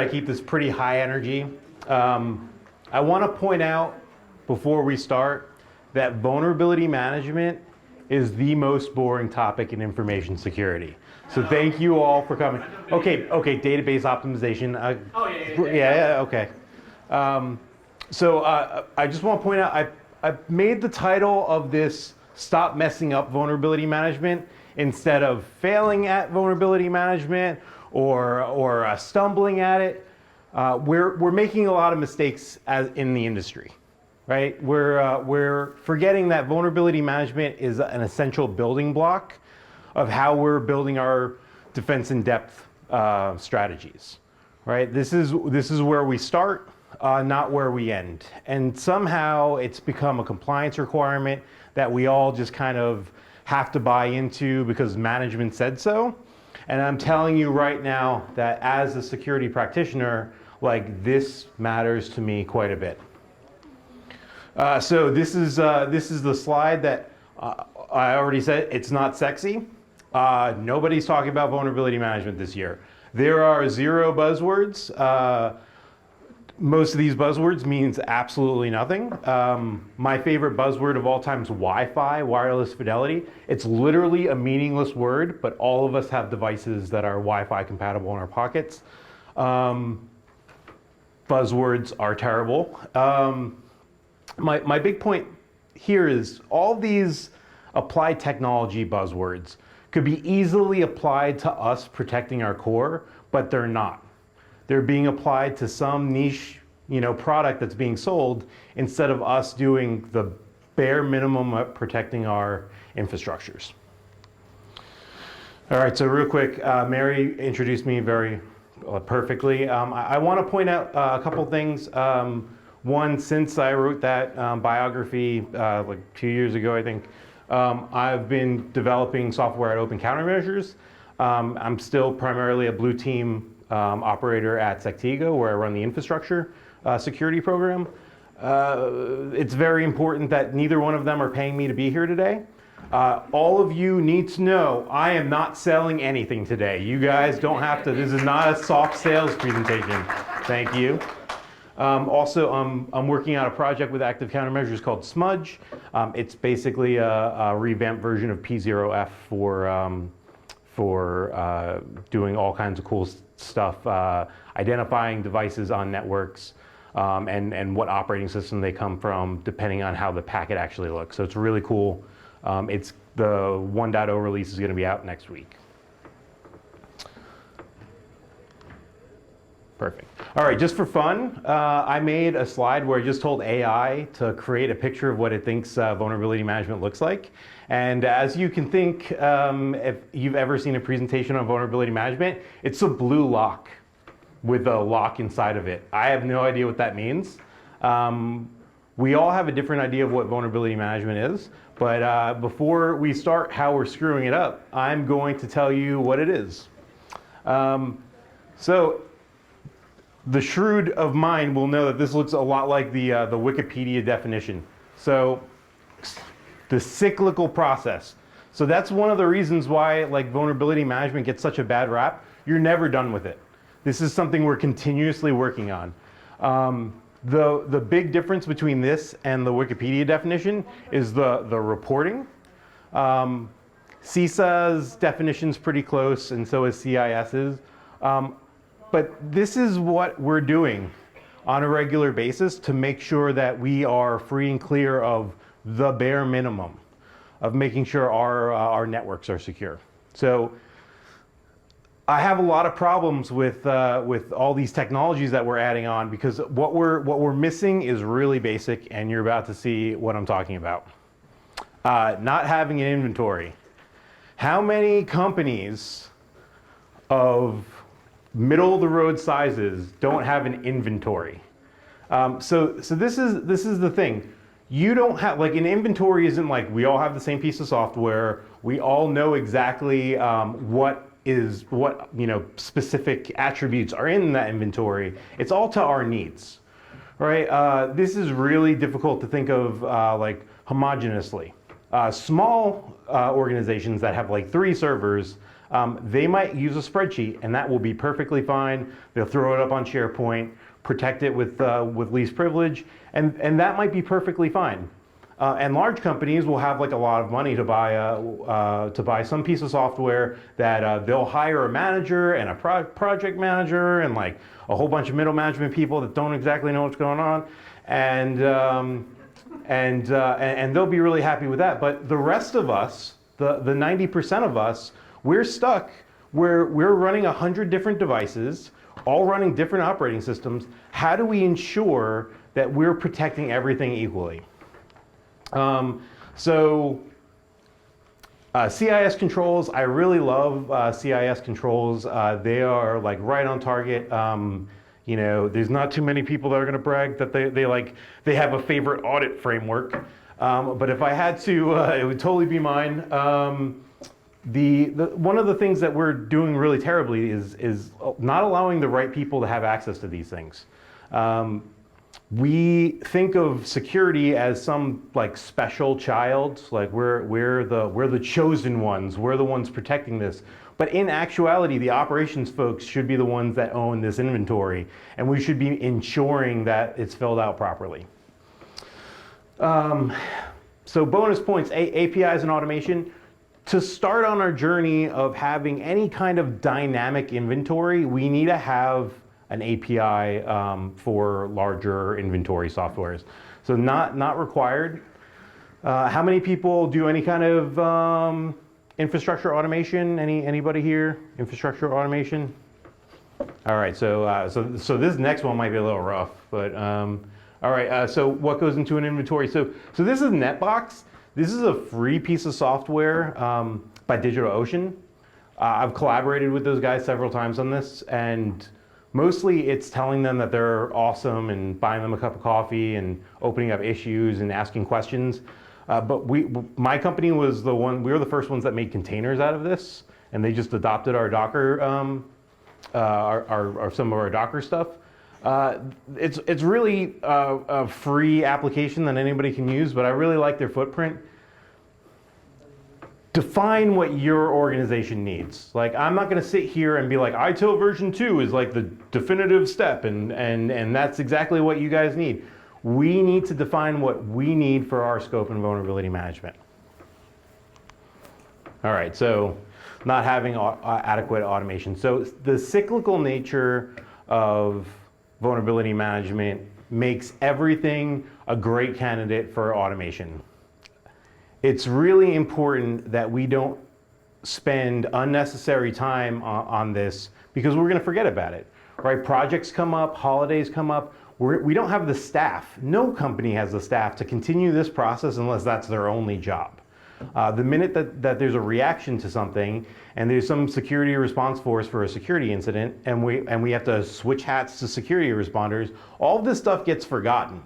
I keep this pretty high energy. I want to point out before we start that vulnerability management is the most boring topic in information security. So thank you all for coming. Okay, database optimization. Okay. I just want to point out, I made the title of this "Stop Messing Up Vulnerability Management" instead of "Failing at Vulnerability Management" or stumbling at it. We're making a lot of mistakes in the industry, right? We're forgetting that vulnerability management is an essential building block of how we're building our defense in depth strategies, right? This is where we start, not where we end. And somehow it's become a compliance requirement that we all just kind of have to buy into because management said so. And I'm telling you right now that as a security practitioner, like, this matters to me quite a bit. So this is the slide that I already said. It's not sexy. Nobody's talking about vulnerability management this year. There are 0 buzzwords. Most of these buzzwords means absolutely nothing. My favorite buzzword of all time is Wi-Fi, wireless fidelity. It's literally a meaningless word, but all of us have devices that are Wi-Fi compatible in our pockets. Buzzwords are terrible. My big point here is all these applied technology buzzwords could be easily applied to us protecting our core, but they're not. They're being applied to some niche, product that's being sold instead of us doing the bare minimum of protecting our infrastructures. All right, so real quick, Mary introduced me very perfectly. I want to point out a couple things. One, since I wrote that biography like 2 years ago, I think, I've been developing software at Open Countermeasures. I'm still primarily a blue team operator at Sectigo, where I run the infrastructure security program. It's very important that neither one of them are paying me to be here today. All of you need to know I am not selling anything today. You guys don't have to. This is not a soft sales presentation. Thank you. Also, I'm working on a project with Active Countermeasures called Smudge. It's basically a revamped version of P0F for doing all kinds of cool stuff, identifying devices on networks, and what operating system they come from, depending on how the packet actually looks. So it's really cool. It's the 1.0 release is going to be out next week. Perfect. All right, just for fun, I made a slide where I just told AI to create a picture of what it thinks vulnerability management looks like. And as you can think, if you've ever seen a presentation on vulnerability management, it's a blue lock with a lock inside of it. I have no idea what that means. We all have a different idea of what vulnerability management is, but before we start how we're screwing it up, I'm going to tell you what it is. So the shrewd of mind will know that this looks a lot like the Wikipedia definition. So the cyclical process. So that's one of the reasons why vulnerability management gets such a bad rap. You're never done with it. This is something we're continuously working on. The big difference between this and the Wikipedia definition is the reporting. CISA's definition's pretty close, and so is CIS's. But this is what we're doing on a regular basis to make sure that we are free and clear of the bare minimum of making sure our networks are secure. So I have a lot of problems with all these technologies that we're adding on, because what we're missing is really basic, and you're about to see what I'm talking about. Not having an inventory. How many companies of middle of the road sizes don't have an inventory? So this is the thing. You don't have, an inventory isn't like we all have the same piece of software. We all know exactly what specific attributes are in that inventory. It's all to our needs, right? This is really difficult to think of homogenously. Small organizations that have 3 servers They might use a spreadsheet, and that will be perfectly fine. They'll throw it up on SharePoint, protect it with least privilege, and that might be perfectly fine. And large companies will have like a lot of money to buy some piece of software that they'll hire a manager and a project manager and like a whole bunch of middle management people that don't exactly know what's going on, and they'll be really happy with that. But the rest of us, the 90% of us, we're stuck where we're running 100 different devices, all running different operating systems. How do we ensure that we're protecting everything equally? CIS controls, I really love CIS controls. They are like right on target. You know, there's not too many people that are going to brag that they have a favorite audit framework. But if I had to, it would totally be mine. One of the things that we're doing really terribly is not allowing the right people to have access to these things. We think of security as some like special child, like we're the chosen ones, we're the ones protecting this. But in actuality, the operations folks should be the ones that own this inventory, and we should be ensuring that it's filled out properly. So bonus points, APIs and automation. To start on our journey of having any kind of dynamic inventory, we need to have an API for larger inventory softwares. So not required. How many people do any kind of infrastructure automation? Anybody here? Infrastructure automation? All right, so this next one might be a little rough, but all right. So what goes into an inventory? So this is Netbox. This is a free piece of software by DigitalOcean. I've collaborated with those guys several times on this, and mostly it's telling them that they're awesome and buying them a cup of coffee and opening up issues and asking questions. But my company was we were the first ones that made containers out of this, and they just adopted our Docker, some of our Docker stuff. It's really a free application that anybody can use, but I really like their footprint. Define what your organization needs. Like, I'm not going to sit here and be like, ITIL version 2 is like the definitive step, and that's exactly what you guys need. We need to define what we need for our scope and vulnerability management. All right, so not having adequate automation. So the cyclical nature of vulnerability management makes everything a great candidate for automation. It's really important that we don't spend unnecessary time on this because we're going to forget about it, right? Projects come up, holidays come up. We don't have the staff. No company has the staff to continue this process unless that's their only job. The minute that there's a reaction to something and there's some security response force for a security incident and we have to switch hats to security responders, all of this stuff gets forgotten.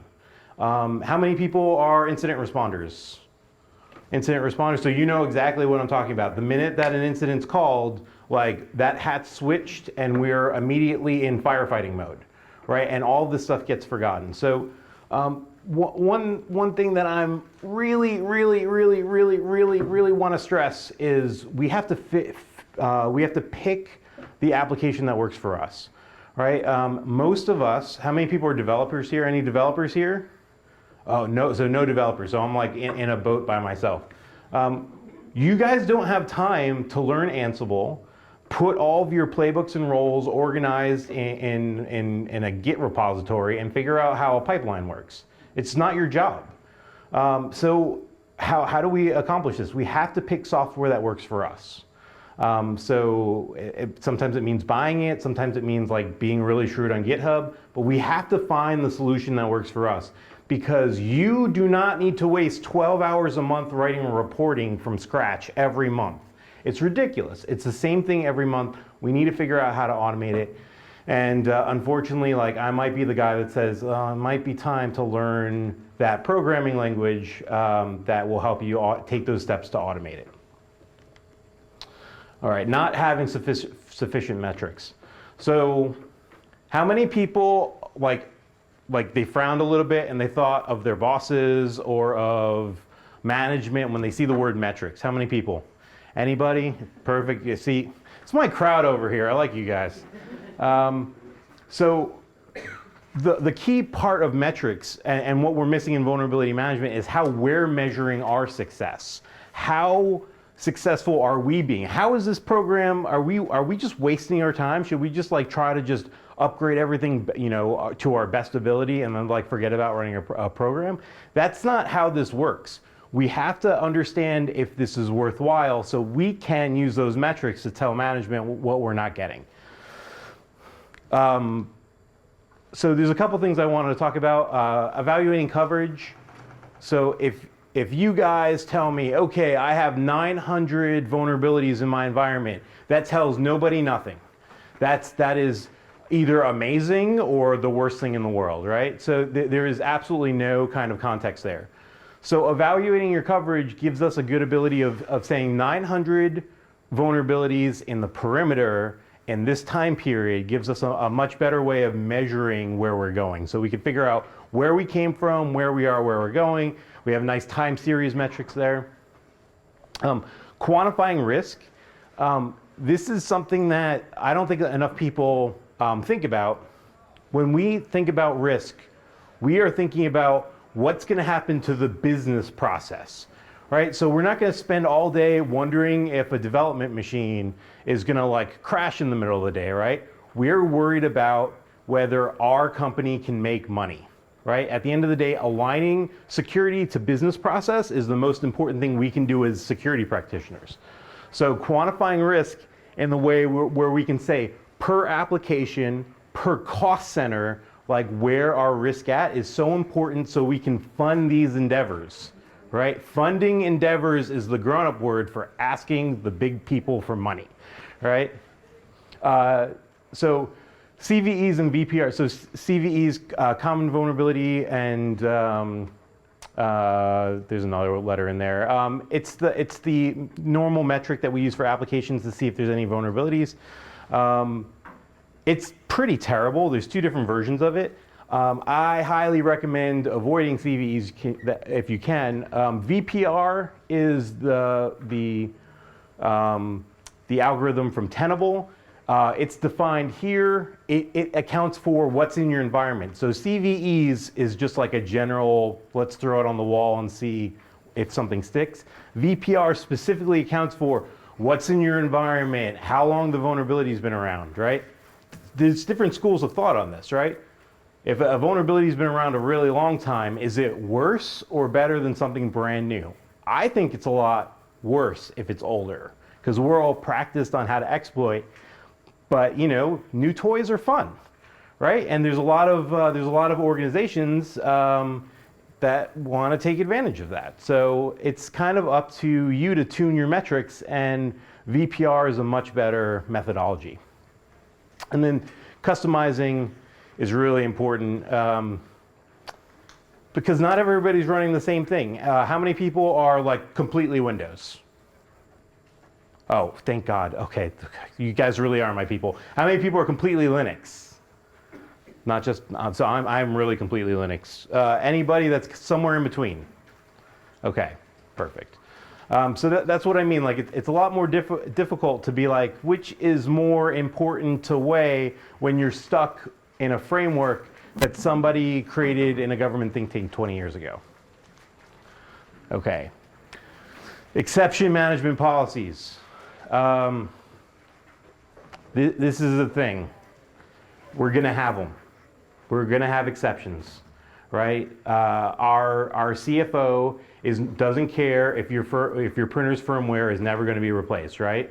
How many people are incident responders? Incident responders, so you know exactly what I'm talking about. The minute that an incident's called, like that hat's switched and we're immediately in firefighting mode, right? And all of this stuff gets forgotten. So one thing that I'm really want to stress is we have to pick the application that works for us, right? Most of us, how many people are developers here? Any developers here? Oh, no, so no developers. So I'm like in a boat by myself. You guys don't have time to learn Ansible, put all of your playbooks and roles organized in a Git repository and figure out how a pipeline works. It's not your job. So how do we accomplish this? We have to pick software that works for us. Sometimes it means buying it, sometimes it means like being really shrewd on GitHub, but we have to find the solution that works for us because you do not need to waste 12 hours a month writing reporting from scratch every month. It's ridiculous. It's the same thing every month. We need to figure out how to automate it. And unfortunately, like I might be the guy that says, it might be time to learn that programming language that will help you take those steps to automate it. All right, not having sufficient metrics. So how many people like they frowned a little bit and they thought of their bosses or of management when they see the word metrics? How many people? Anybody? Perfect. You see, it's my crowd over here. I like you guys. So the key part of metrics and what we're missing in vulnerability management is how we're measuring our success. How successful are we being? How is this program, are we just wasting our time? Should we just like try to just upgrade everything, you know, to our best ability and then like forget about running a program? That's not how this works. We have to understand if this is worthwhile so we can use those metrics to tell management what we're not getting. So there's a couple things I wanted to talk about. Evaluating coverage. So if you guys tell me, okay, I have 900 vulnerabilities in my environment, that tells nobody nothing. That is either amazing or the worst thing in the world, right? So there is absolutely no kind of context there. So evaluating your coverage gives us a good ability of saying 900 vulnerabilities in the perimeter in this time period gives us a much better way of measuring where we're going. So we can figure out where we came from, where we are, where we're going. We have nice time series metrics there. Quantifying risk. This is something that I don't think enough people think about. When we think about risk, we are thinking about what's going to happen to the business process, right? So we're not going to spend all day wondering if a development machine is going to like crash in the middle of the day, right? We're worried about whether our company can make money, right? At the end of the day, aligning security to business process is the most important thing we can do as security practitioners. So quantifying risk in the way where we can say per application, per cost center, like where our risk at is so important so we can fund these endeavors, right? Funding endeavors is the grown-up word for asking the big people for money, right? So CVEs and VPR, so CVEs, common vulnerability, and there's another letter in there. It's the normal metric that we use for applications to see if there's any vulnerabilities. It's pretty terrible. There's two different versions of it. I highly recommend avoiding CVEs if you can. VPR is the algorithm from Tenable. It's defined here. It accounts for what's in your environment. So CVEs is just like a general, let's throw it on the wall and see if something sticks. VPR specifically accounts for what's in your environment, how long the vulnerability's been around, right? There's different schools of thought on this, right? If a vulnerability's been around a really long time, is it worse or better than something brand new? I think it's a lot worse if it's older, because we're all practiced on how to exploit. But you know, new toys are fun, right? And there's a lot of organizations that want to take advantage of that. So it's kind of up to you to tune your metrics, and VPR is a much better methodology. And then customizing is really important because not everybody's running the same thing. How many people are like completely Windows? Oh, thank God. Okay, you guys really are my people. How many people are completely Linux? Not just, so I'm really completely Linux. Anybody that's somewhere in between? Okay, perfect. So that's what I mean. Like it's a lot more difficult to be like, which is more important to weigh when you're stuck in a framework that somebody created in a government think tank 20 years ago. Okay. Exception management policies. This is the thing. We're going to have them. We're going to have exceptions, right? Our CFO doesn't care if your printer's firmware is never going to be replaced, right?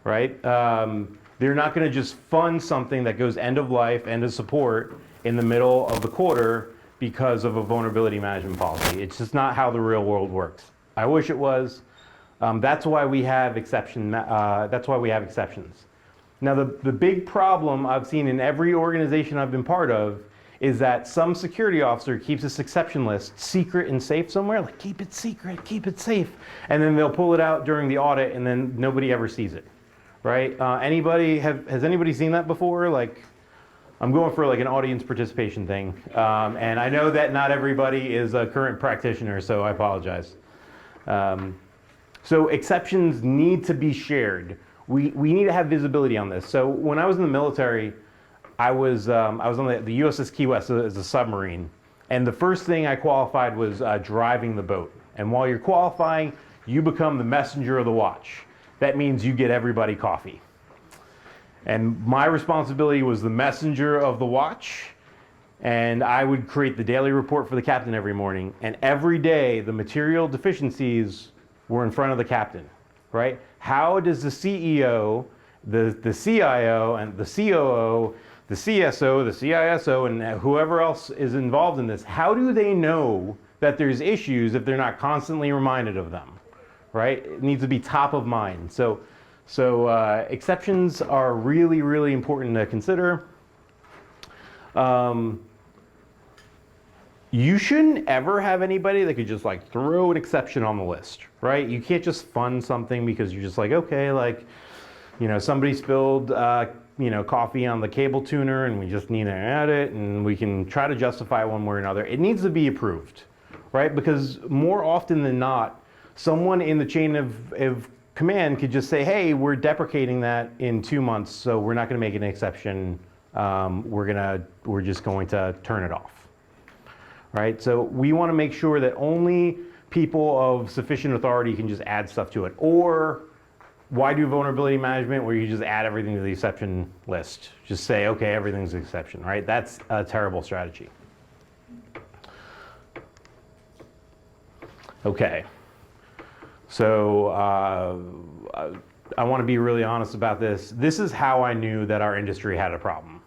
Right? They're not going to just fund something that goes end of life, end of support in the middle of the quarter because of a vulnerability management policy. It's just not how the real world works. I wish it was. That's why we have exceptions. Now, the big problem I've seen in every organization I've been part of is that some security officer keeps this exception list secret and safe somewhere, like keep it secret, keep it safe. And then they'll pull it out during the audit and then nobody ever sees it, right? Has anybody seen that before? Like, I'm going for like an audience participation thing. And I know that not everybody is a current practitioner, so I apologize. So exceptions need to be shared. We need to have visibility on this. So when I was in the military, I was on the USS Key West as a submarine, and the first thing I qualified was driving the boat. And while you're qualifying, you become the messenger of the watch. That means you get everybody coffee. And my responsibility was the messenger of the watch, and I would create the daily report for the captain every morning. And every day, the material deficiencies were in front of the captain, right? How does the CEO, the CIO, and the COO, the CSO, the CISO, and whoever else is involved in this, how do they know that there's issues if they're not constantly reminded of them, right? It needs to be top of mind. So exceptions are really, really important to consider. You shouldn't ever have anybody that could just like throw an exception on the list, right? You can't just fund something because you're just like, okay, like, somebody spilled, coffee on the cable tuner and we just need to add it and we can try to justify one way or another. It needs to be approved, right? Because more often than not, someone in the chain of command could just say, hey, we're deprecating that in 2 months, so we're not going to make an exception. We're just going to turn it off. Right? So we want to make sure that only people of sufficient authority can just add stuff to it. Or why do vulnerability management where you just add everything to the exception list? Just say, okay, everything's an exception, right? That's a terrible strategy. Okay. So I want to be really honest about this. This is how I knew that our industry had a problem.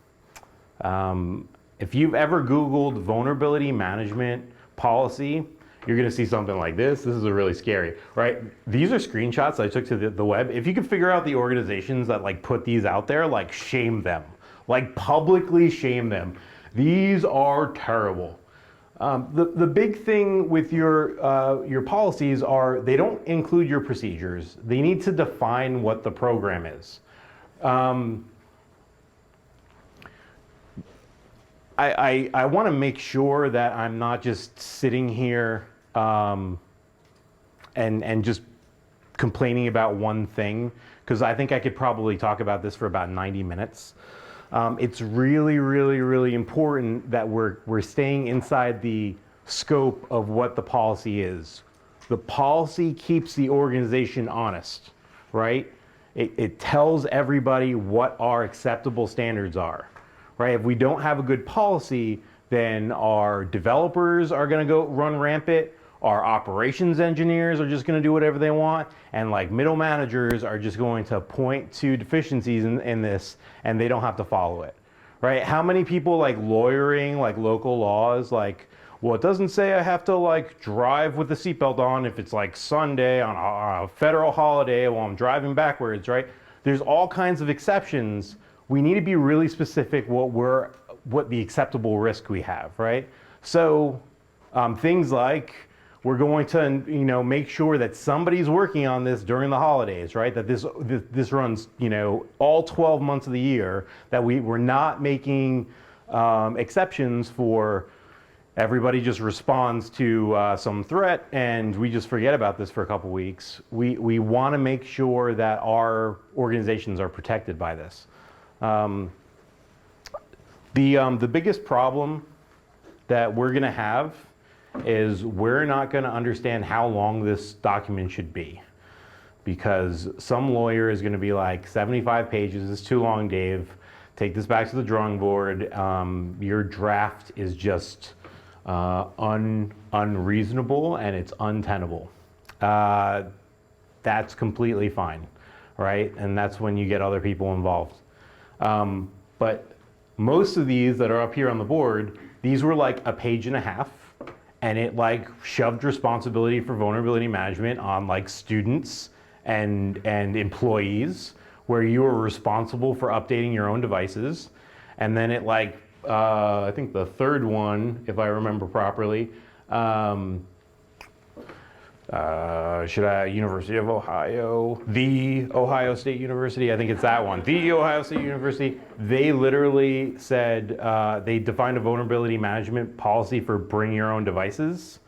If you've ever Googled vulnerability management policy, you're going to see something like this. This is really scary, right? These are screenshots I took to the web. If you could figure out the organizations that like put these out there, like shame them, like publicly shame them. These are terrible. The big thing with your policies are they don't include your procedures. They need to define what the program is. I want to make sure that I'm not just sitting here and just complaining about one thing, because I think I could probably talk about this for about 90 minutes. It's really, really, really important that we're staying inside the scope of what the policy is. The policy keeps the organization honest, right? It tells everybody what our acceptable standards are. Right? If we don't have a good policy, then our developers are going to go run rampant, our operations engineers are just going to do whatever they want, and like middle managers are just going to point to deficiencies in this, and they don't have to follow it. Right? How many people like lawyering like local laws, like, well, it doesn't say I have to like drive with the seatbelt on if it's like Sunday on a federal holiday while I'm driving backwards, right? There's all kinds of exceptions. We need to be really specific what the acceptable risk we have, right? So things like we're going to make sure that somebody's working on this during the holidays, right? That this runs all 12 months of the year. That we're not making exceptions for everybody just responds to some threat and we just forget about this for a couple weeks. We want to make sure that our organizations are protected by this. The biggest problem that we're going to have is we're not going to understand how long this document should be, because some lawyer is going to be like, 75 pages is too long, Dave. Take this back to the drawing board. Your draft is just unreasonable and it's untenable. That's completely fine, right? And that's when you get other people involved. But most of these that are up here on the board, these were like a page and a half, and it like shoved responsibility for vulnerability management on like students and employees, where you were responsible for updating your own devices. And then it like, I think the third one, if I remember properly, University of Ohio, the Ohio State University, I think it's that one, the Ohio State University, they literally said, they defined a vulnerability management policy for bring your own devices.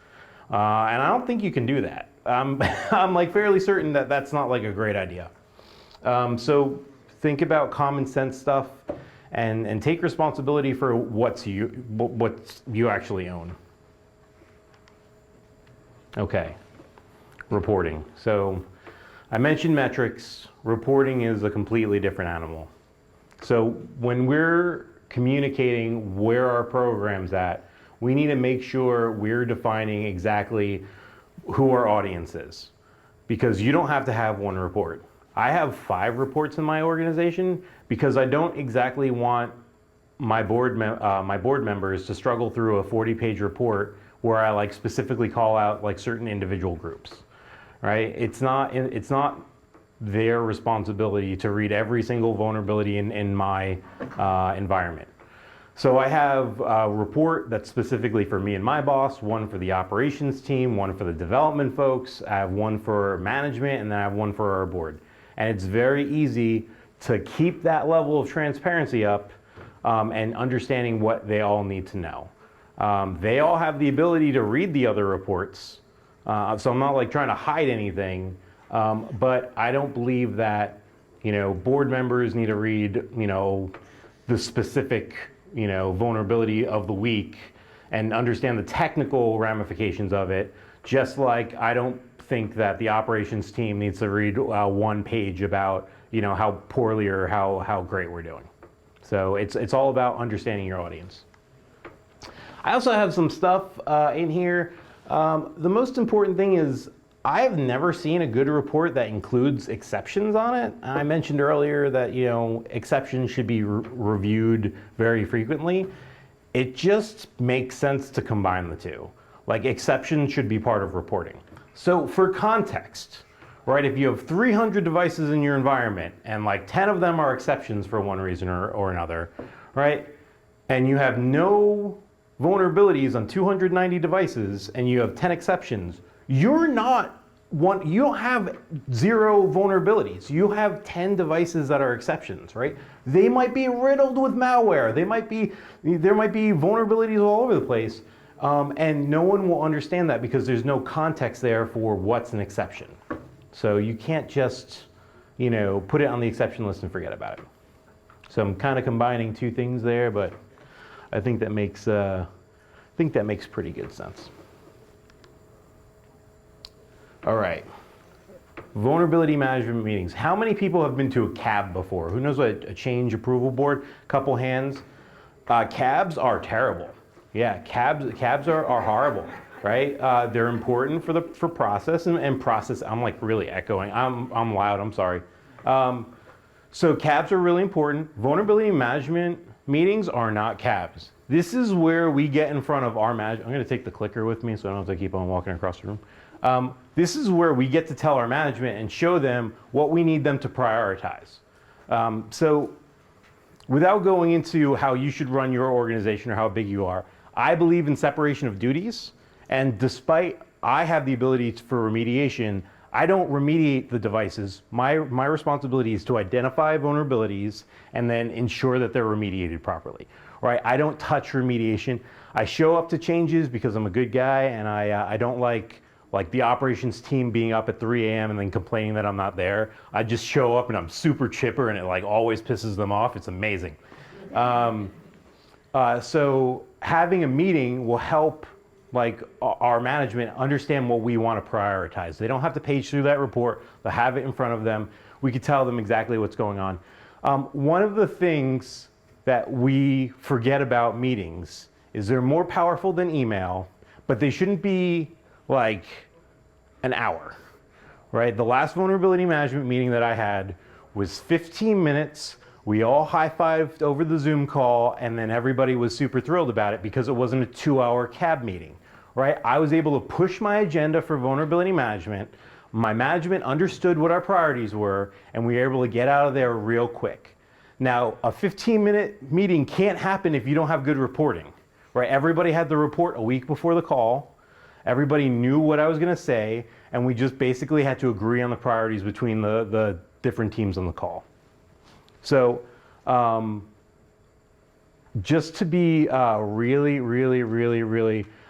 And I don't think you can do that, I'm, I'm like fairly certain that that's not like a great idea. So think about common sense stuff and take responsibility for what you actually own. Okay, reporting. So I mentioned metrics. Reporting is a completely different animal. So when we're communicating where our program's at, we need to make sure we're defining exactly who our audience is, because you don't have to have one report. I have 5 reports in my organization because I don't exactly want my board members to struggle through a 40-page report where I like specifically call out like certain individual groups, right? It's not their responsibility to read every single vulnerability in my environment. So I have a report that's specifically for me and my boss, one for the operations team, one for the development folks, I have one for management, and then I have one for our board. And it's very easy to keep that level of transparency up and understanding what they all need to know. They all have the ability to read the other reports, so I'm not like trying to hide anything, but I don't believe that, board members need to read, the specific, vulnerability of the week and understand the technical ramifications of it, just like I don't think that the operations team needs to read one page about, how poorly or how great we're doing. So it's all about understanding your audience. I also have some stuff in here. The most important thing is I have never seen a good report that includes exceptions on it. I mentioned earlier that exceptions should be reviewed very frequently. It just makes sense to combine the two. Like exceptions should be part of reporting. So for context, right, if you have 300 devices in your environment and like 10 of them are exceptions for one reason or another, right, and you have no vulnerabilities on 290 devices and you have 10 exceptions, you don't have 0 vulnerabilities. You have 10 devices that are exceptions, right? They might be riddled with malware. There might be vulnerabilities all over the place, and no one will understand that because there's no context there for what's an exception. So you can't just, put it on the exception list and forget about it. So I'm kind of combining 2 things there, but I think that makes pretty good sense. All right, vulnerability management meetings. How many people have been to a CAB before? Who knows what a change approval board? Couple hands. CABs are terrible. Yeah, CABs are horrible, right? They're important for process and process. I'm like really echoing. I'm loud. I'm sorry. So CABs are really important. Vulnerability management meetings are not CABs. This is where we get in front of our management. I'm going to take the clicker with me so I don't have to keep on walking across the room. This is where we get to tell our management and show them what we need them to prioritize. So without going into how you should run your organization or how big you are, I believe in separation of duties. And despite I have the ability for remediation, I don't remediate the devices. My responsibility is to identify vulnerabilities and then ensure that they're remediated properly. Right? I don't touch remediation. I show up to changes because I'm a good guy, and I don't like the operations team being up at 3 a.m. and then complaining that I'm not there. I just show up and I'm super chipper, and it like always pisses them off. It's amazing. So having a meeting will help like our management understand what we want to prioritize. They don't have to page through that report. They'll have it in front of them. We can tell them exactly what's going on. One of the things that we forget about meetings is they're more powerful than email, but they shouldn't be like an hour, right? The last vulnerability management meeting that I had was 15 minutes. We all high-fived over the Zoom call, and then everybody was super thrilled about it because it wasn't a 2-hour CAB meeting, right? I was able to push my agenda for vulnerability management. My management understood what our priorities were, and we were able to get out of there real quick. Now, a 15-minute meeting can't happen if you don't have good reporting, right? Everybody had the report a week before the call. Everybody knew what I was going to say, and we just basically had to agree on the priorities between the different teams on the call. So just to be really,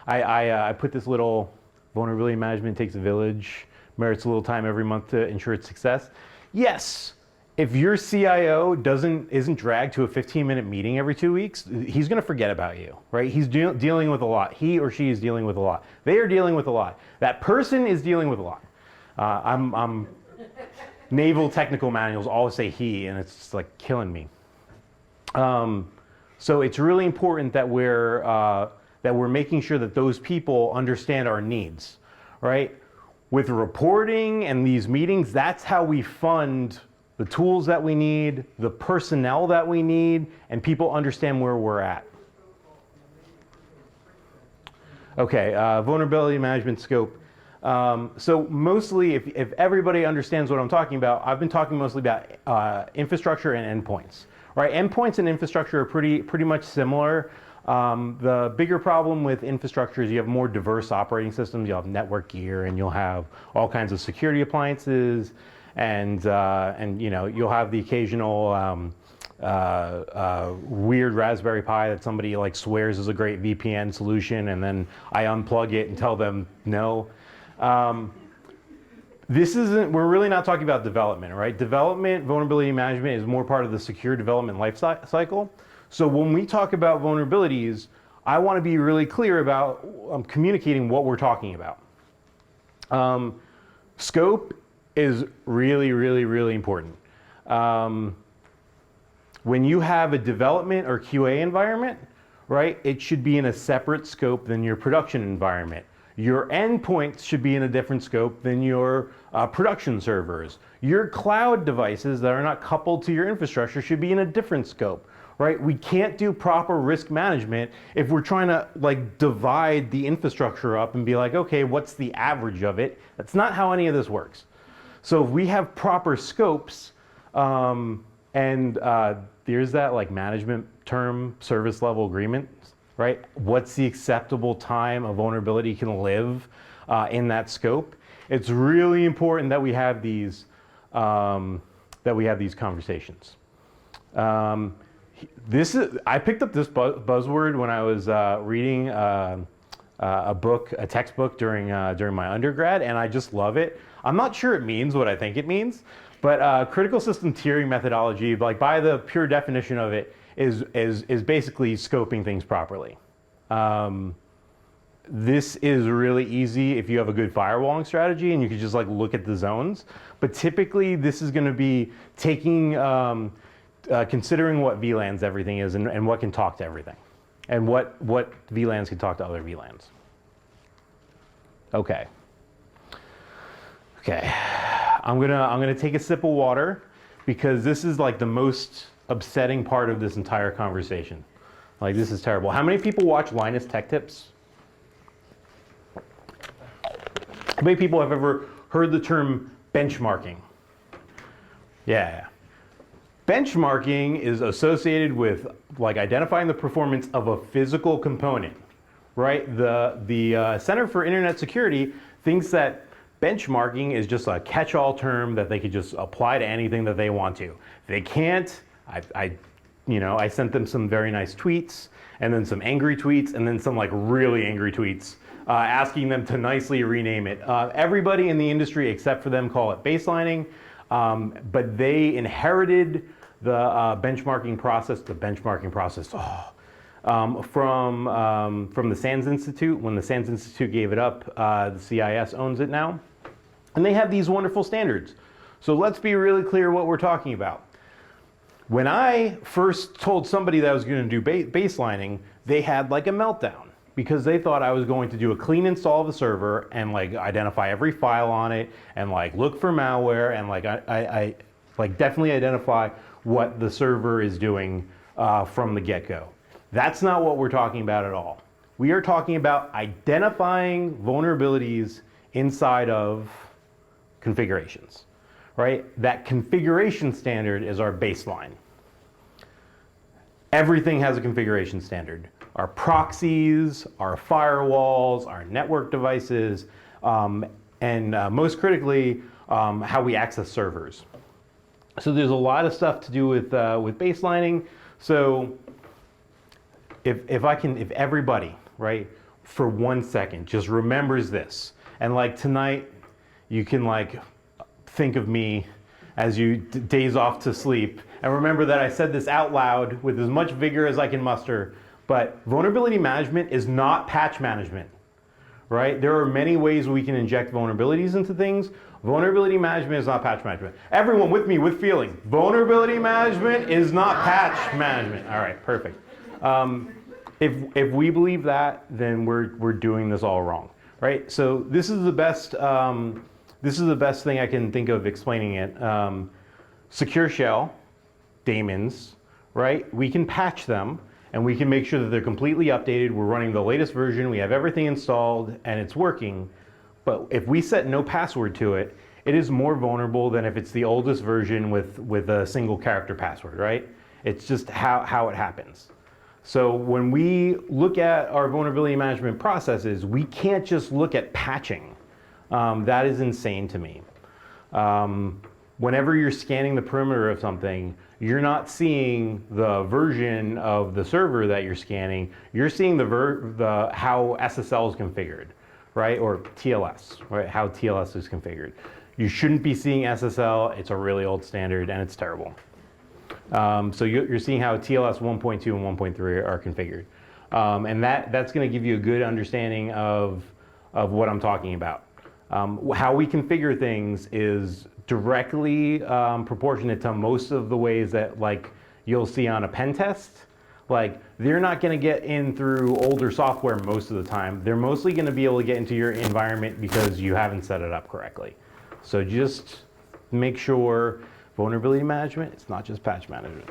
I put this little Vulnerability management takes a village, merits a little time every month to ensure its success. Yes, if your CIO isn't dragged to a 15-minute meeting every 2 weeks, he's going to forget about you, right? He's dealing with a lot. He or she is dealing with a lot. They are dealing with a lot. That person is dealing with a lot. I'm naval technical manuals always say he, and it's just like killing me. So it's really important that we're making sure that those people understand our needs, right? With reporting and these meetings, that's how we fund the tools that we need, the personnel that we need, and people understand where we're at. Okay, vulnerability management scope. So mostly, if everybody understands what I'm talking about, I've been talking mostly about infrastructure and endpoints. Right, endpoints and infrastructure are pretty much similar. The bigger problem with infrastructure is you have more diverse operating systems. You'll have network gear, and you'll have all kinds of security appliances, and you'll have the occasional weird Raspberry Pi that somebody like swears is a great VPN solution, and then I unplug it and tell them no. We're really not talking about development, right? Development, vulnerability management is more part of the secure development life cycle. So when we talk about vulnerabilities, I want to be really clear about communicating what we're talking about. Scope is really, really, really important. When you have a development or QA environment, right, it should be in a separate scope than your production environment. Your endpoints should be in a different scope than your production servers. Your cloud devices that are not coupled to your infrastructure should be in a different scope, right? We can't do proper risk management if we're trying to like divide the infrastructure up and be like, okay, what's the average of it? That's not how any of this works. So if we have proper scopes, there's that like management term, service level agreement, right? What's the acceptable time a vulnerability can live in that scope? It's really important that we have these conversations. I picked up this buzzword when I was reading a textbook during my undergrad, and I just love it. I'm not sure it means what I think it means, but critical system tiering methodology, like by the pure definition of it, is basically scoping things properly. This is really easy if you have a good firewalling strategy and you can just like look at the zones. But typically, this is going to be taking considering what VLANs everything is and what can talk to everything, and what VLANs can talk to other VLANs. Okay. I'm gonna take a sip of water because this is like the most upsetting part of this entire conversation. Like, this is terrible. How many people watch Linus Tech Tips? How many people have ever heard the term benchmarking? Yeah. Benchmarking is associated with like identifying the performance of a physical component, right? The Center for Internet Security thinks that benchmarking is just a catch-all term that they could just apply to anything that they want to. If they can't, I sent them some very nice tweets, and then some angry tweets, and then some like really angry tweets asking them to nicely rename it. Everybody in the industry except for them call it baselining, but they inherited the benchmarking process. From the SANS Institute. When the SANS Institute gave it up, the CIS owns it now. And they have these wonderful standards. So let's be really clear what we're talking about. When I first told somebody that I was going to do baselining, they had like a meltdown because they thought I was going to do a clean install of the server and like identify every file on it and like look for malware and like I like definitely identify what the server is doing from the get-go. That's not what we're talking about at all. We are talking about identifying vulnerabilities inside of configurations, right? That configuration standard is our baseline. Everything has a configuration standard. Our proxies, our firewalls, our network devices, and most critically, how we access servers. So there's a lot of stuff to do with baselining. So if everybody, right, for 1 second just remembers this, And like tonight, you can like think of me as you daze off to sleep. And remember that I said this out loud with as much vigor as I can muster, but vulnerability management is not patch management, right? There are many ways we can inject vulnerabilities into things. Vulnerability management is not patch management. Everyone with me with feeling. Vulnerability management is not patch management. All right, perfect. If we believe that, then we're doing this all wrong, right? So this is the best thing I can think of explaining it. Secure shell, daemons, right? We can patch them and we can make sure that they're completely updated. We're running the latest version, we have everything installed and it's working. But if we set no password to it, it is more vulnerable than if it's the oldest version with a single character password, right? It's just how it happens. So when we look at our vulnerability management processes, we can't just look at patching. That is insane to me. Whenever you're scanning the perimeter of something, you're not seeing the version of the server that you're scanning. You're seeing how SSL is configured, right? Or TLS, right? How TLS is configured. You shouldn't be seeing SSL. It's a really old standard and it's terrible. So you're seeing how TLS 1.2 and 1.3 are configured. And that's going to give you a good understanding of what I'm talking about. How we configure things is directly proportionate to most of the ways that like you'll see on a pen test. Like they're not going to get in through older software most of the time. They're mostly going to be able to get into your environment because you haven't set it up correctly. So just make sure vulnerability management, it's not just patch management.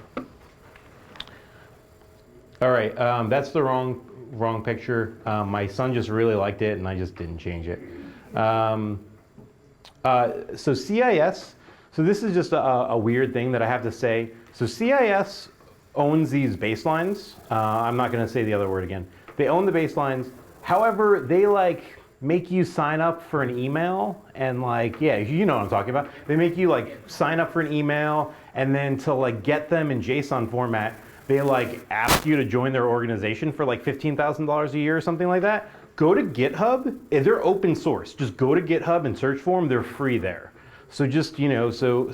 All right, that's the wrong picture. My son just really liked it and I just didn't change it. So CIS, so this is just a weird thing that I have to say. So CIS owns these baselines. I'm not gonna say the other word again. They own the baselines. However, they like make you sign up for an email and like, yeah, you know what I'm talking about. They make you like sign up for an email and then to like get them in JSON format, they like ask you to join their organization for like $15,000 a year or something like that. Go to GitHub, they're open source. Just go to GitHub and search for them, they're free there. So just, you know, so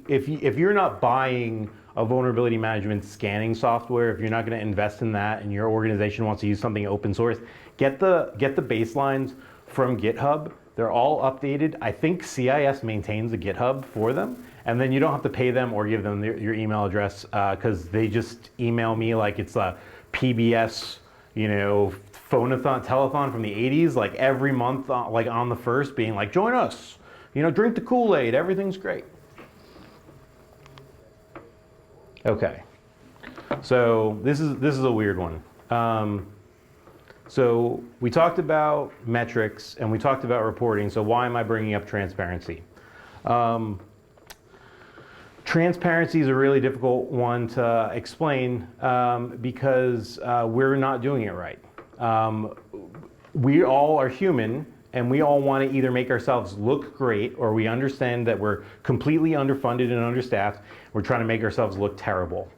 if you're not buying a vulnerability management scanning software, if you're not gonna invest in that and your organization wants to use something open source, get the baselines from GitHub. They're all updated. I think CIS maintains a GitHub for them, and then you don't have to pay them or give them your email address because they just email me like it's a PBS, you know, phone-a-thon, telethon from the 80s, like every month, like on the 1st, being like, join us, you know, drink the Kool-Aid, everything's great. Okay, so this is a weird one. So we talked about metrics and we talked about reporting, so why am I bringing up transparency? Transparency is a really difficult one to explain because we're not doing it right. We all are human and we all want to either make ourselves look great or we understand that we're completely underfunded and understaffed. We're trying to make ourselves look terrible.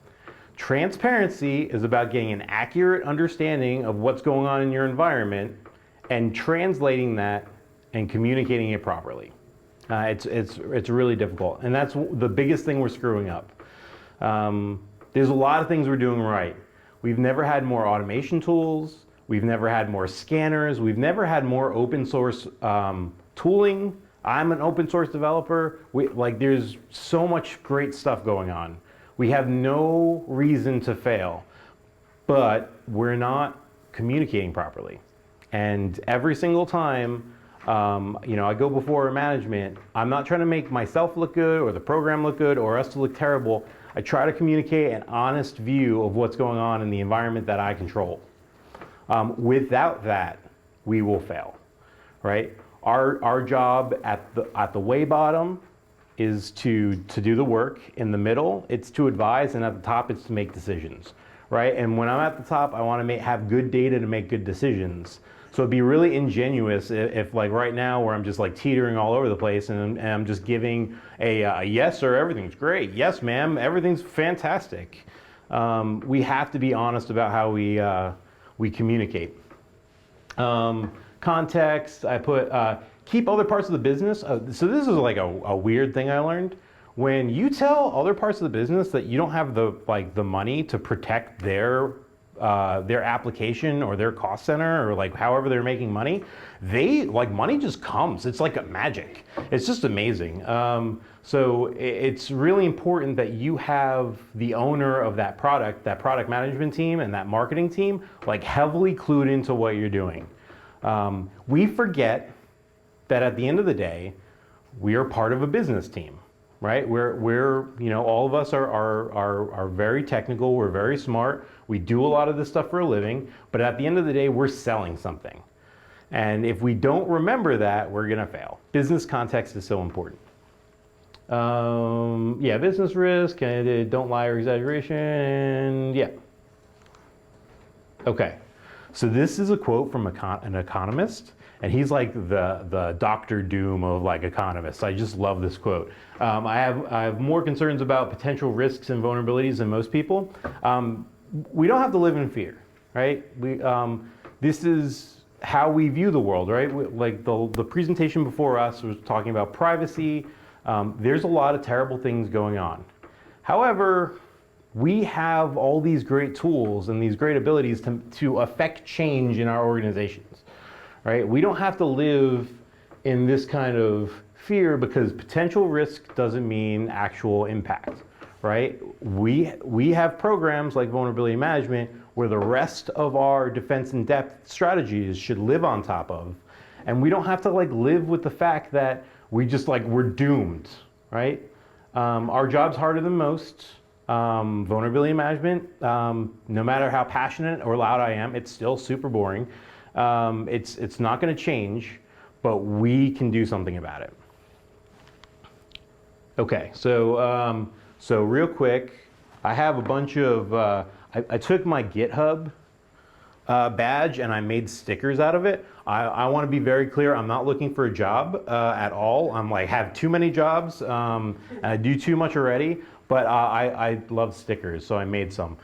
Transparency is about getting an accurate understanding of what's going on in your environment and translating that and communicating it properly. It's really difficult, and that's the biggest thing we're screwing up. There's a lot of things we're doing right. We've never had more automation tools. We've never had more scanners. We've never had more open source tooling. I'm an open source developer. There's so much great stuff going on. We have no reason to fail, but we're not communicating properly. And every single time, you know, I go before management, I'm not trying to make myself look good or the program look good or us to look terrible. I try to communicate an honest view of what's going on in the environment that I control. Without that, we will fail, right? Our job at the way bottom is to do the work. In the middle, it's to advise, and at the top, it's to make decisions, right? And when I'm at the top, I want to have good data to make good decisions. So it'd be really ingenuous if like right now where I'm just like teetering all over the place and I'm just giving a yes sir, everything's great. Yes ma'am, everything's fantastic. We have to be honest about how we communicate. Context, I put keep other parts of the business. So this is like a weird thing I learned. When you tell other parts of the business that you don't have the money to protect their application or their cost center or like however they're making money, money just comes. It's like a magic. It's just amazing. So it's really important that you have the owner of that product management team and that marketing team like heavily clued into what you're doing. We forget that at the end of the day, we are part of a business team, right? We're all of us are very technical. We're very smart. We do a lot of this stuff for a living, but at the end of the day, we're selling something. And if we don't remember that, we're gonna fail. Business context is so important. Yeah, business risk, don't lie or exaggeration, yeah. Okay, so this is a quote from an economist, and he's like the Dr. Doom of like economists. I just love this quote. I have more concerns about potential risks and vulnerabilities than most people. We don't have to live in fear, right? This is how we view the world, right? Like the presentation before us was talking about privacy. There's a lot of terrible things going on. However, we have all these great tools and these great abilities to affect change in our organizations, right? We don't have to live in this kind of fear because potential risk doesn't mean actual impact, right? We have programs like vulnerability management where the rest of our defense in depth strategies should live on top of, and we don't have to like live with the fact that we're doomed, right? Our job's harder than most. Vulnerability management, no matter how passionate or loud I am, it's still super boring. It's not going to change, but we can do something about it. Okay, so real quick, I have a bunch of, I took my GitHub badge and I made stickers out of it. I want to be very clear, I'm not looking for a job at all. I'm like, have too many jobs, and I do too much already, but I love stickers, so I made some.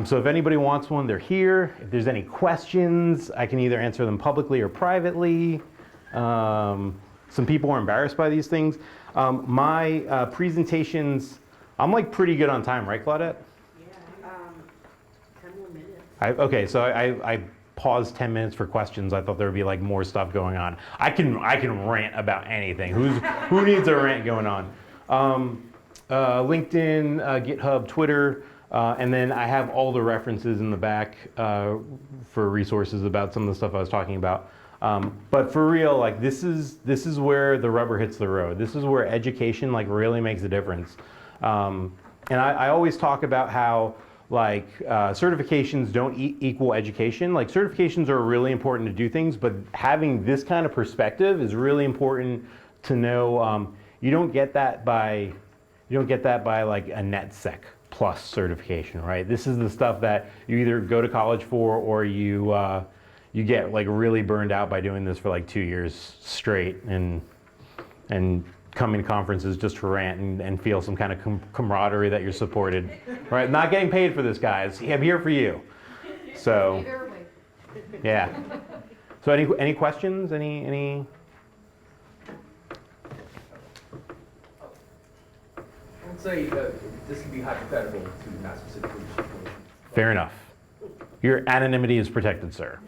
So if anybody wants one, they're here. If there's any questions, I can either answer them publicly or privately. Some people are embarrassed by these things. My presentations, I'm like pretty good on time, right, Claudette? Yeah, 10 more minutes. Okay, so I paused 10 minutes for questions. I thought there would be like more stuff going on. I can rant about anything. Who needs a rant going on? LinkedIn, GitHub, Twitter, and then I have all the references in the back for resources about some of the stuff I was talking about. But for real, like this is where the rubber hits the road. This is where education like really makes a difference. And I always talk about how like certifications don't equal education. Like certifications are really important to do things, but having this kind of perspective is really important to know. You don't get that by like a NetSec plus certification, right? This is the stuff that you either go to college for or you get like really burned out by doing this for like 2 years straight and coming to conferences just to rant and feel some kind of camaraderie that you're supported, right? Not getting paid for this, guys. I'm here for you. So, yeah. So any questions? Any? Let's say this can be hypothetical to not specifically. Fair enough. Your anonymity is protected, sir.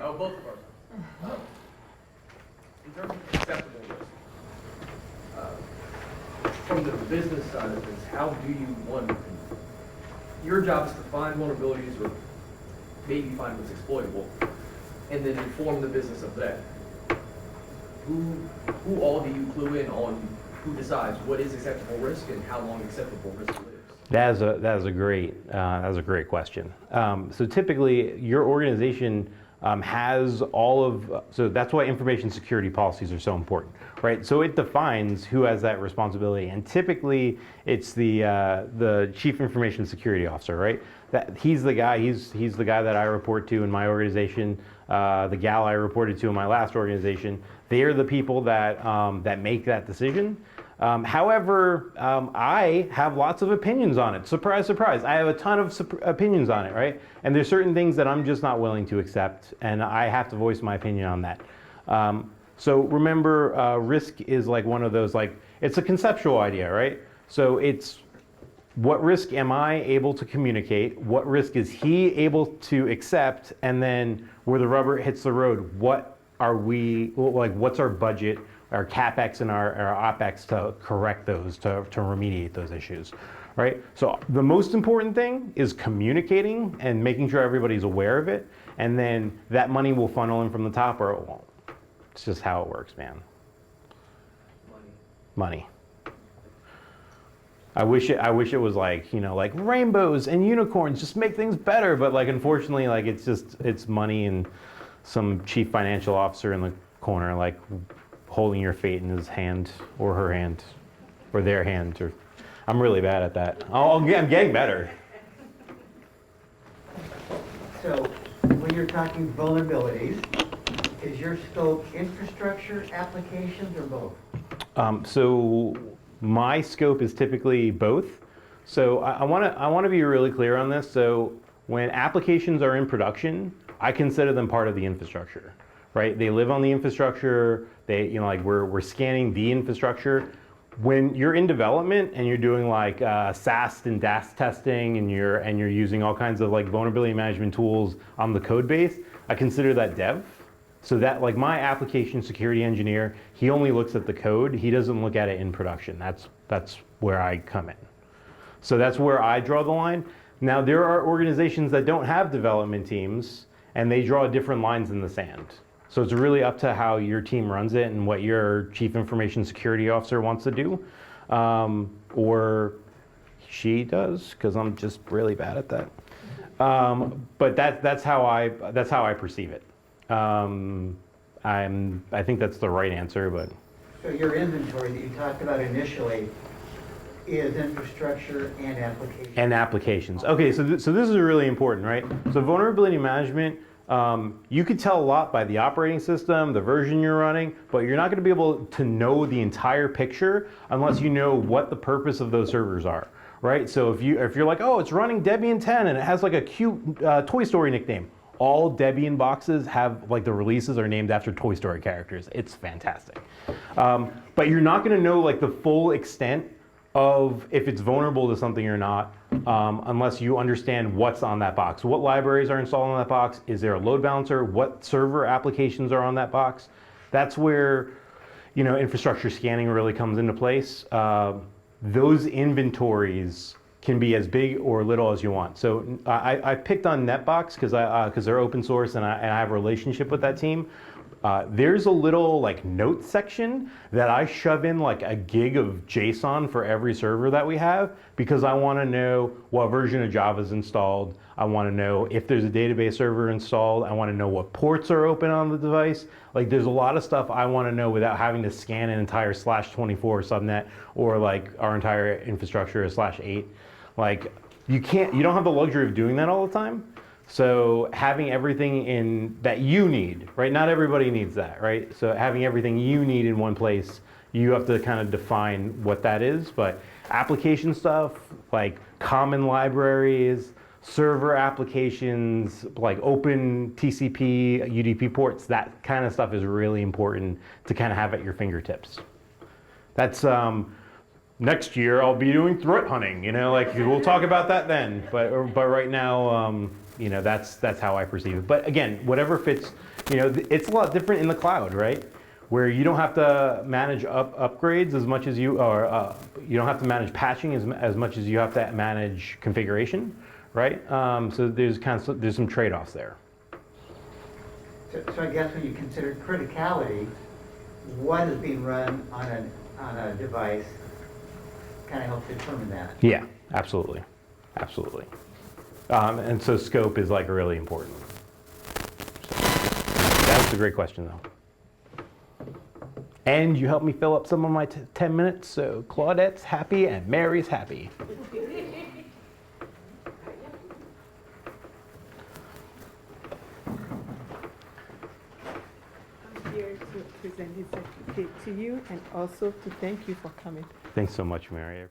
Oh, both of ours. In terms of acceptable risk, from the business side of things, how do you, one, your job is to find vulnerabilities or maybe find what's exploitable, and then inform the business of that. Who all do you clue in on who decides what is acceptable risk and how long acceptable risk lives? That is a great question. So typically, your organization has all of, so that's why information security policies are so important, right? So it defines who has that responsibility, and typically it's the chief information security officer, right? He's the guy that I report to in my organization. The gal I reported to in my last organization. They are the people that make that decision. However, I have lots of opinions on it. Surprise, surprise. I have a ton of opinions on it, right? And there's certain things that I'm just not willing to accept, and I have to voice my opinion on that. So remember, risk is like one of those, like, it's a conceptual idea, right? So it's what risk am I able to communicate? What risk is he able to accept? And then where the rubber hits the road, what are we, like, what's our budget, our CapEx and our OpEx to correct those, to remediate those issues, right? So the most important thing is communicating and making sure everybody's aware of it. And then that money will funnel in from the top or it won't. It's just how it works, man. Money. I wish it was like, you know, like rainbows and unicorns just make things better, but like unfortunately, like it's money and some chief financial officer in the corner like holding your fate in his hand or her hand or their hand. Or I'm really bad at that. I'm getting better. So when you're talking vulnerabilities, is your scope infrastructure, applications, or both? So my scope is typically both. So I want to be really clear on this. So when applications are in production, I consider them part of the infrastructure, right? They live on the infrastructure. They, you know, like we're scanning the infrastructure. When you're in development and you're doing like SAST and DAST testing and you're using all kinds of like vulnerability management tools on the code base, I consider that dev. So that, like, my application security engineer, he only looks at the code. He doesn't look at it in production. That's where I come in. So that's where I draw the line. Now, there are organizations that don't have development teams, and they draw different lines in the sand. So it's really up to how your team runs it and what your chief information security officer wants to do, or she does, because I'm just really bad at that. But that's how I perceive it. I think that's the right answer, but. So your inventory that you talked about initially is infrastructure and applications. And applications. Okay, so this is really important, right? So vulnerability management, you could tell a lot by the operating system, the version you're running, but you're not going to be able to know the entire picture unless you know what the purpose of those servers are, right? So if you're like, oh, it's running Debian 10 and it has like a cute Toy Story nickname. All Debian boxes have, like, the releases are named after Toy Story characters. It's fantastic. But you're not going to know like the full extent of if it's vulnerable to something or not unless you understand what's on that box. What libraries are installed on that box? Is there a load balancer? What server applications are on that box? That's where, you know, infrastructure scanning really comes into place. Those inventories can be as big or little as you want. So I picked on NetBox because they're open source and I have a relationship with that team. There's a little like note section that I shove in like a gig of JSON for every server that we have because I want to know what version of Java is installed. I want to know if there's a database server installed. I want to know what ports are open on the device. Like there's a lot of stuff I want to know without having to scan an entire /24 subnet or like our entire infrastructure is /8. Like you don't have the luxury of doing that all the time. So having everything in that you need, right? Not everybody needs that, right? So having everything you need in one place, you have to kind of define what that is. But application stuff, like common libraries, server applications, like open TCP, UDP ports, that kind of stuff is really important to kind of have at your fingertips. That's, next year I'll be doing threat hunting, you know, like we'll talk about that then. But right now, you know, that's how I perceive it. But again, whatever fits, you know, it's a lot different in the cloud, right? Where you don't have to manage upgrades as much as you, or you don't have to manage patching as much as you have to manage configuration, right? So there's some trade-offs there. So I guess when you consider criticality, what is being run on a device kind of helps determine that. Yeah, absolutely, absolutely. And so scope is like really important. So, that was a great question though. And you helped me fill up some of my 10 minutes, so Claudette's happy and Mary's happy. I'm here to present this certificate to you and also to thank you for coming. Thanks so much, Mary.